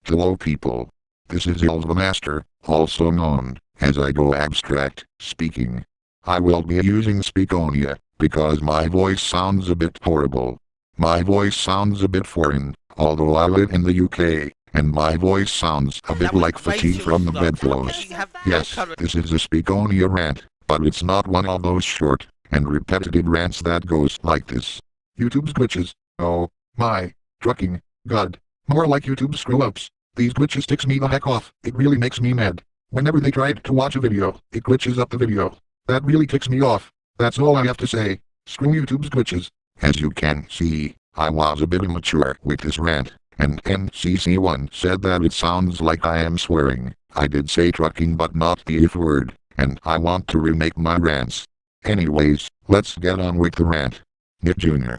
Hello people. This is the Master, also known as Aygo Abstract, speaking. I will be using Speakonia, because my voice sounds a bit horrible. My voice sounds a bit foreign, although I live in the UK, and my voice sounds a bit like fatigue from the bedclothes. Yes, this is a Speakonia rant, but it's not one of those short and repetitive rants that goes like this. YouTube's glitches. Oh, my, trucking, God. More like YouTube screw-ups. These glitches ticks me the heck off. It really makes me mad. Whenever they try to watch a video, it glitches up the video. That really ticks me off. That's all I have to say. Screw YouTube's glitches. As you can see, I was a bit immature with this rant, and NCC1 said that it sounds like I am swearing. I did say trucking but not the F word, and I want to remake my rants. Anyways, let's get on with the rant. Nick Jr.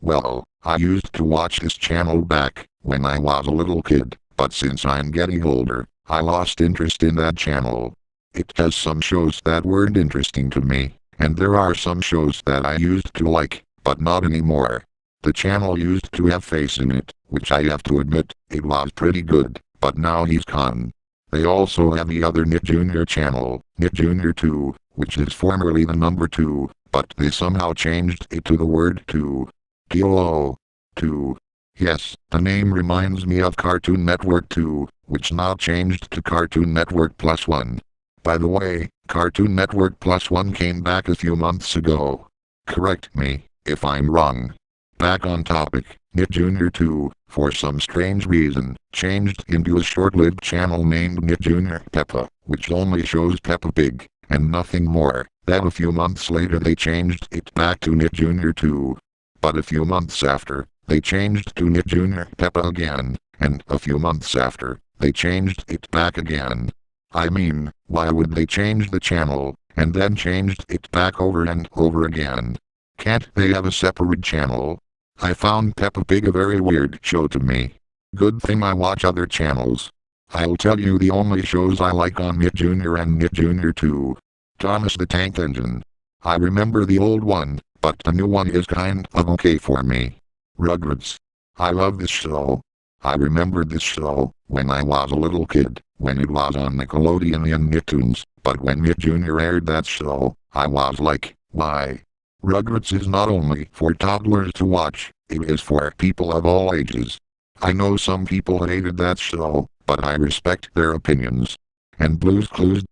Well, I used to watch this channel back when I was a little kid, but since I'm getting older, I lost interest in that channel. It has some shows that weren't interesting to me, and there are some shows that I used to like, but not anymore. The channel used to have Face in it, which I have to admit, it was pretty good, but now he's gone. They also have the other Nick Jr. channel, Nick Jr. 2, which is formerly the number 2, but they somehow changed it to the word 2. TOO. 2. Yes, the name reminds me of Cartoon Network 2, which now changed to Cartoon Network Plus 1. By the way, Cartoon Network Plus 1 came back a few months ago. Correct me if I'm wrong. Back on topic, Nick Jr. 2, for some strange reason, changed into a short-lived channel named Nick Jr. Peppa, which only shows Peppa Pig, and nothing more. Then a few months later they changed it back to Nick Jr. 2. But a few months after, they changed to Nick Jr. Peppa again, and a few months after, they changed it back again. I mean, why would they change the channel, and then changed it back over and over again? Can't they have a separate channel? I found Peppa Pig a very weird show to me. Good thing I watch other channels. I'll tell you the only shows I like on Nick Jr. and Nick Jr. 2. Thomas the Tank Engine. I remember the old one, but the new one is kind of okay for me. Rugrats. I love this show. I remember this show when I was a little kid, when it was on Nickelodeon and Nicktoons, but when Nick Jr. aired that show, I was like, why? Rugrats is not only for toddlers to watch, it is for people of all ages. I know some people hated that show, but I respect their opinions. And Blue's Clues?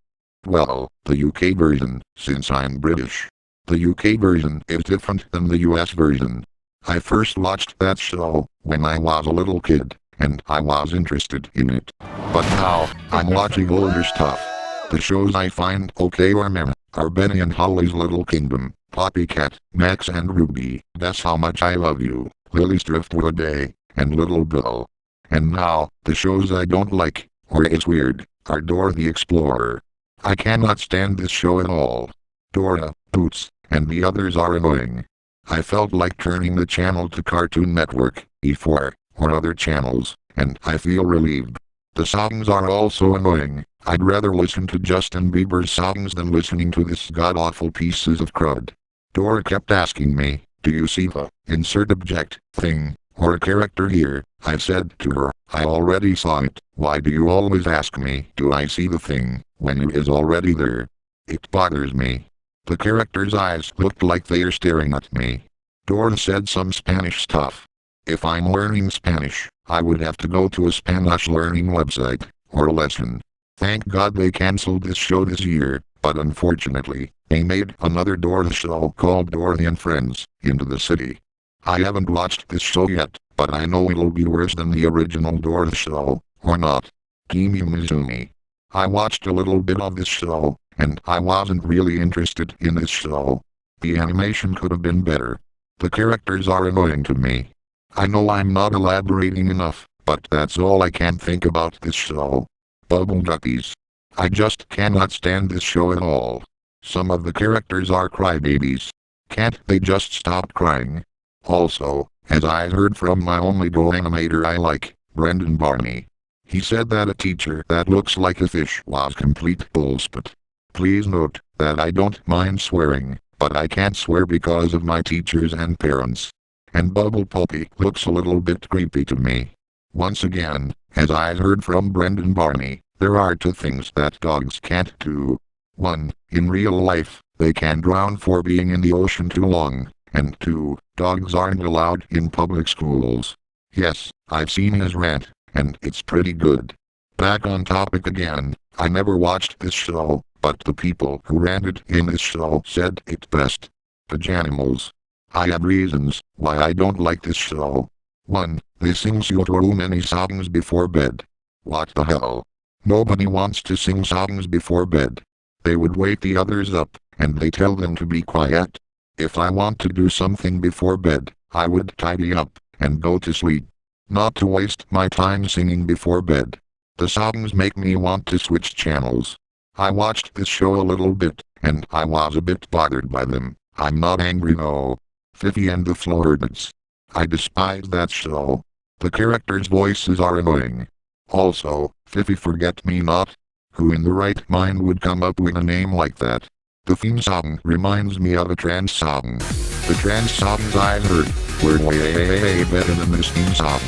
Well, the UK version, since I'm British. The UK version is different than the US version. I first watched that show when I was a little kid, and I was interested in it. But now, I'm watching older stuff. The shows I find okay or meh are Benny and Holly's Little Kingdom, Poppycat, Max and Ruby, That's How Much I Love You, Lily's Driftwood Day, and Little Bill. And now, the shows I don't like, or it's weird, are Dora the Explorer. I cannot stand this show at all. Dora, Boots, and the others are annoying. I felt like turning the channel to Cartoon Network, E4, or other channels, and I feel relieved. The songs are also annoying. I'd rather listen to Justin Bieber's songs than listening to this god-awful pieces of crud. Dora kept asking me, do you see the insert object thing, or a character here? I said to her, I already saw it. Why do you always ask me, do I see the thing, when it is already there? It bothers me. The character's eyes looked like they are staring at me. Dora said some Spanish stuff. If I'm learning Spanish, I would have to go to a Spanish learning website, or a lesson. Thank God they cancelled this show this year, but unfortunately, they made another Dora show called Dora and Friends, Into the City. I haven't watched this show yet, but I know it'll be worse than the original Dora show, or not. Kimi Mizumi. I watched a little bit of this show, and I wasn't really interested in this show. The animation could have been better. The characters are annoying to me. I know I'm not elaborating enough, but that's all I can think about this show. Bubble Duckies. I just cannot stand this show at all. Some of the characters are crybabies. Can't they just stop crying? Also, as I heard from my only Go animator I like, Brendan Barney. He said that a teacher that looks like a fish was complete bullshit. Please note that I don't mind swearing, but I can't swear because of my teachers and parents. And Bubble Puppy looks a little bit creepy to me. Once again, as I heard from Brendan Barney, there are two things that dogs can't do. 1. In real life, they can drown for being in the ocean too long. And 2. Dogs aren't allowed in public schools. Yes, I've seen his rant, and it's pretty good. Back on topic again, I never watched this show, but the people who ranted in this show said it best. Pajanimals. I have reasons why I don't like this show. 1. They sing so many songs before bed. What the hell? Nobody wants to sing songs before bed. They would wake the others up, and they tell them to be quiet. If I want to do something before bed, I would tidy up, and go to sleep. Not to waste my time singing before bed. The songs make me want to switch channels. I watched this show a little bit, and I was a bit bothered by them. I'm not angry no. Fifi and the Floridas. I despise that show. The characters' voices are annoying. Also, Fifi Forget-Me-Not. Who in the right mind would come up with a name like that? The theme song reminds me of a trance song. The trance songs I heard were way better than this theme song.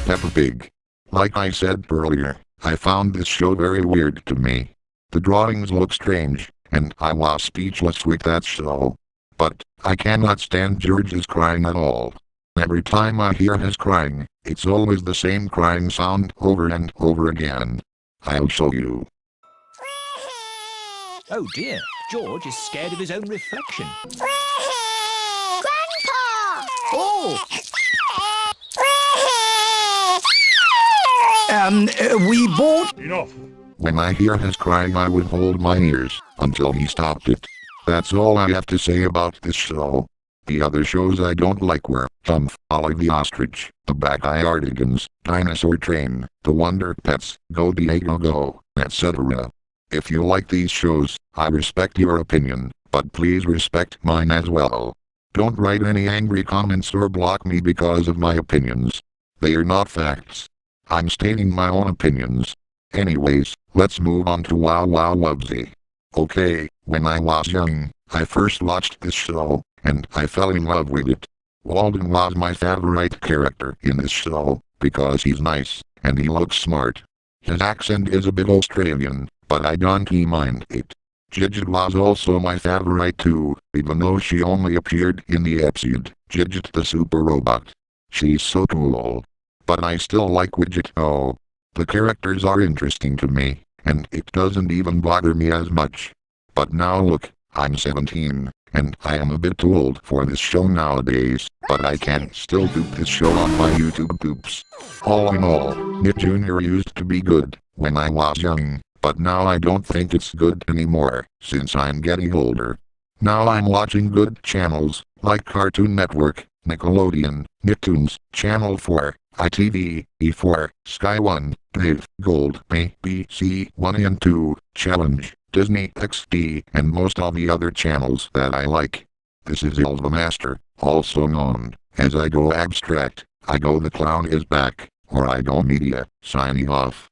Peppa Pig. Like I said earlier, I found this show very weird to me. The drawings look strange, and I was speechless with that show. But I cannot stand George's crying at all. Every time I hear his crying, it's always the same crying sound over and over again. I'll show you. Oh dear, George is scared of his own reflection. Grandpa! Oh! We bought... Enough. When I hear his crying I would hold my ears until he stopped it. That's all I have to say about this show. The other shows I don't like were Humph, Ollie the Ostrich, The Backyardigans, Dinosaur Train, The Wonder Pets, Go Diego Go, etc. If you like these shows, I respect your opinion, but please respect mine as well. Don't write any angry comments or block me because of my opinions. They are not facts. I'm stating my own opinions. Anyways, let's move on to Wow Wow Wubbzy. Okay, when I was young, I first watched this show, and I fell in love with it. Walden was my favorite character in this show, because he's nice, and he looks smart. His accent is a bit Australian, but I don't mind it. Gidget was also my favorite too, even though she only appeared in the episode, Gidget the Super Robot. She's so cool. But I still like Widget though. The characters are interesting to me, and it doesn't even bother me as much. But now look, I'm 17, and I am a bit too old for this show nowadays, but I can still do this show on my YouTube poops. All in all, Nick Jr. used to be good when I was young, but now I don't think it's good anymore, since I'm getting older. Now I'm watching good channels, like Cartoon Network, Nickelodeon, Nicktoons, Channel 4, ITV, E4, Sky 1, Dave, Gold, BBC 1 and 2, Challenge, Disney XD, and most of the other channels that I like. This is the Master, also known as Aygo Abstract, Aygo the Clown is back, or Aygo Media, signing off.